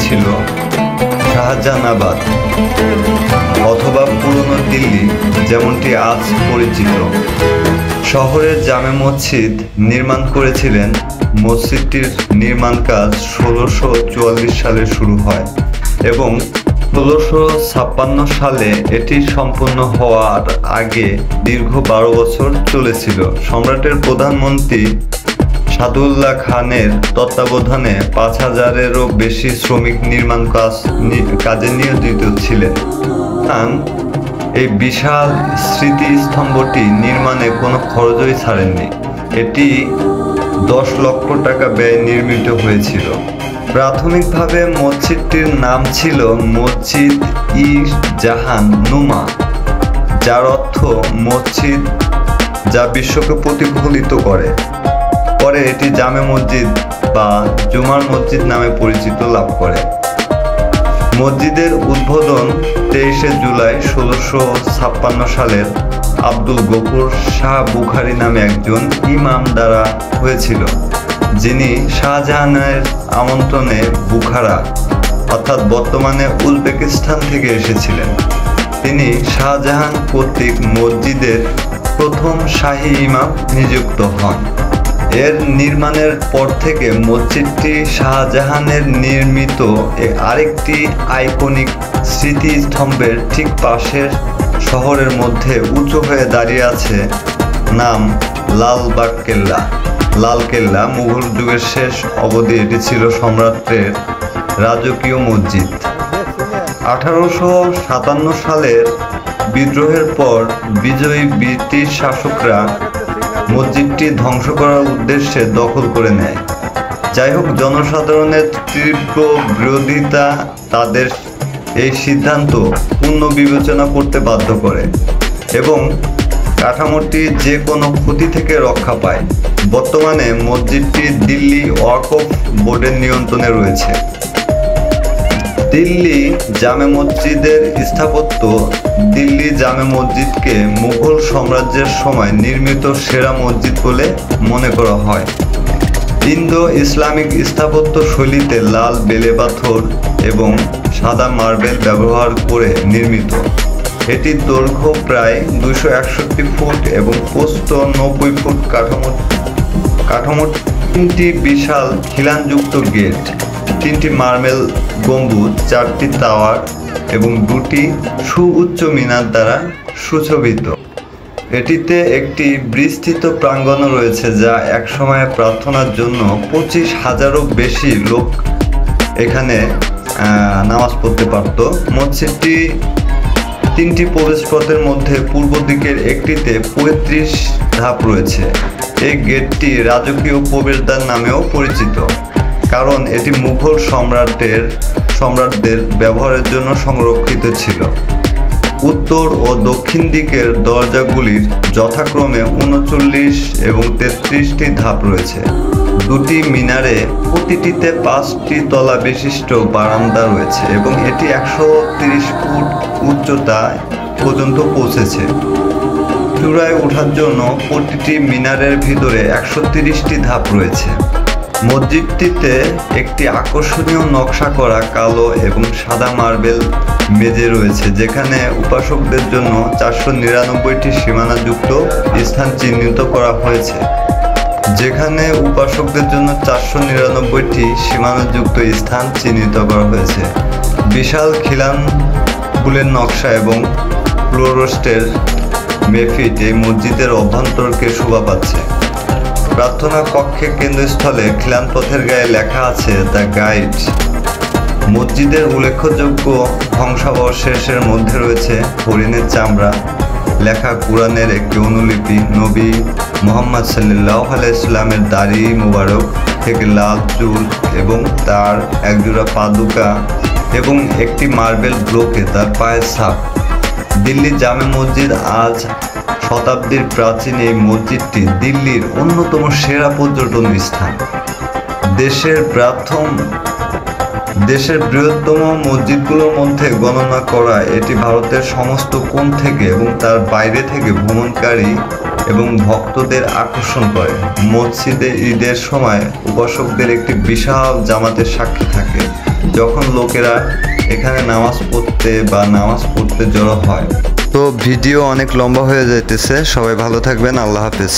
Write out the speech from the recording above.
ছিল শাহজাহানাবাদ অথবা পুরনো দিল্লি যেমনটি আজ পরিচিত। শহরের জামে মসজিদ নির্মাণ করেছিলেন। মসজিদটির নির্মাণ কাজ 1644 সালে শুরু হয় এবং 1656 সালে এটি সম্পূর্ণ হওয়ার আগে দীর্ঘ 12 বছর চলেছিল। সম্রাটের প্রধানমন্ত্রী সাদুল্লাহ খানের তত্ত্বাবধানে 5000-এরও বেশি শ্রমিক নির্মাণ কাজে নিয়োজিত ছিলেন। এই বিশাল স্মৃতিস্তম্ভটি নির্মাণে কোনো খরচই ছাড়েননি। এটি 10 লক্ষ টাকা ব্যয়ে নির্মিত হয়েছিল। প্রাথমিকভাবে মসজিদটির নাম ছিল মসজিদ-ই-জাহান নুমা, যার অর্থ মসজিদ যা বিশ্বকে প্রতিফলিত করে। পরে এটি জামে মসজিদ বা জুমার মসজিদ নামে পরিচিত লাভ করে। মসজিদের উদ্বোধন 23 জুলাই 1656 সালের আব্দুল গফুর শাহ বুখারী নামে একজন ইমাম দ্বারা হয়েছিল, যিনি শাহজাহানের আমন্ত্রণে বুখারা অর্থাৎ বর্তমানে উজবেকিস্তান থেকে এসেছিলেন। তিনি শাহজাহান কর্তৃক মসজিদের প্রথম শাহী ইমাম নিযুক্ত হন। এর নির্মাণের পর থেকে মসজিদটি শাহজাহানের নির্মিত আরেকটি আইকনিক স্মৃতিস্তম্ভের ঠিক পাশের শহরের মধ্যে উঁচু হয়ে দাঁড়িয়ে আছে। নাম লালবাগ কেল্লা। লাল কেল্লা মুঘল যুগের শেষ অবধি এটি ছিল সম্রাটের রাজকীয় মসজিদ। 1857 সালের বিদ্রোহের পর বিজয়ী ব্রিটিশ শাসকরা মসজিদটি ধ্বংস করার উদ্দেশ্যে দখল করে নেয়। যাই হোক, জনসাধারণের তীব্র বিরোধিতা তাদের এই সিদ্ধান্ত পুনর্বিবেচনা করতে বাধ্য করে এবং কাঠামোটি যে কোনো ক্ষতি থেকে রক্ষা পায়। বর্তমানে মসজিদটি দিল্লি ওয়াকফ বোর্ডের নিয়ন্ত্রণে রয়েছে। দিল্লি জামে মসজিদের স্থাপত্য দিল্লি জামে মসজিদকে মুঘল সাম্রাজ্যের সময় নির্মিত সেরা মসজিদ বলে মনে করা হয়। ইন্দো ইসলামিক স্থাপত্য শৈলীতে লাল বেলে পাথর এবং সাদা মার্বেল ব্যবহার করে নির্মিত। এটির দৈর্ঘ্য প্রায় 261 ফুট এবং প্রস্থ 90 ফুট। কাঠামোর 3টি বিশাল খিলানযুক্ত গেট, 3টি মার্বেল গম্বুজ, 4টি টাওয়ার এবং 2টি সুউচ্চ মিনার দ্বারা সুশোভিত। এটিতে একটি বিস্তৃত প্রাঙ্গণও রয়েছে, যা একসময় প্রার্থনার জন্য 25,000-এরও বেশি লোক এখানে নামাজ পড়তে পারত। মসজিদটি 3টি প্রবেশপথের মধ্যে পূর্ব দিকের একটিতে 35 ধাপ রয়েছে। এই গেটটি রাজকীয় প্রবেশদ্বার নামেও পরিচিত, কারণ এটি মুঘল সম্রাটদের ব্যবহারের জন্য সংরক্ষিত ছিল। উত্তর ও দক্ষিণ দিকের দরজাগুলির যথাক্রমে 39 এবং 33টি ধাপ রয়েছে। 2টি মিনারে প্রতিটিতে 5টি তলা বিশিষ্ট বারান্দা রয়েছে এবং এটি 130 ফুট উচ্চতা পর্যন্ত পৌঁছেছে। চূড়ায় ওঠার জন্য প্রতিটি মিনারের ভিতরে 130টি ধাপ রয়েছে। মসজিদটিতে একটি আকর্ষণীয় নকশা করা কালো এবং সাদা মার্বেল মেঝে রয়েছে, যেখানে উপাসকদের জন্য 499টি সীমানাযুক্ত স্থান চিহ্নিত করা হয়েছে। বিশাল খিলানগুলির নকশা এবং ফ্লোরস্টের মেফিট এই মসজিদের অভ্যন্তরকে শোভা পাচ্ছে। প্রার্থনা কক্ষে কেন্দ্রস্থলে খিলানপথের গায়ে লেখা আছে দ্য গাইড। মসজিদের উল্লেখযোগ্য ধ্বংসাবশেষের মধ্যে রয়েছে হরিণের চামড়া, লেখা কুরআনের একটি অনুলিপি, নবী মুহাম্মদ সাল্লাল্লাহু আলাইহি ওয়াসাল্লামের দাড়ি মোবারক, থেকে লাল চুল এবং তার একজোড়া পাদুকা এবং একটি মার্বেল ব্লকে তার পায়ের ছাপ। দিল্লির জামে মসজিদ আজ শতাব্দীর প্রাচীন এই মসজিদটি দিল্লির অন্যতম সেরা পর্যটন স্থান। দেশের বৃহত্তম মসজিদগুলোর মধ্যে গণনা করা এটি ভারতের সমস্ত কোণ থেকে এবং তার বাইরে থেকে ভ্রমণকারী এবং ভক্তদের আকর্ষণ করে। মসজিদে ঈদের সময় উপাসকদের একটি বিশাল জামাতের সাক্ষী থাকে, যখন লোকেরা এখানে নামাজ পড়তে জড়ো হয়। তো ভিডিও অনেক লম্বা হয়ে যাইতেছে, সবাই ভালো থাকবেন, আল্লাহ হাফেজ।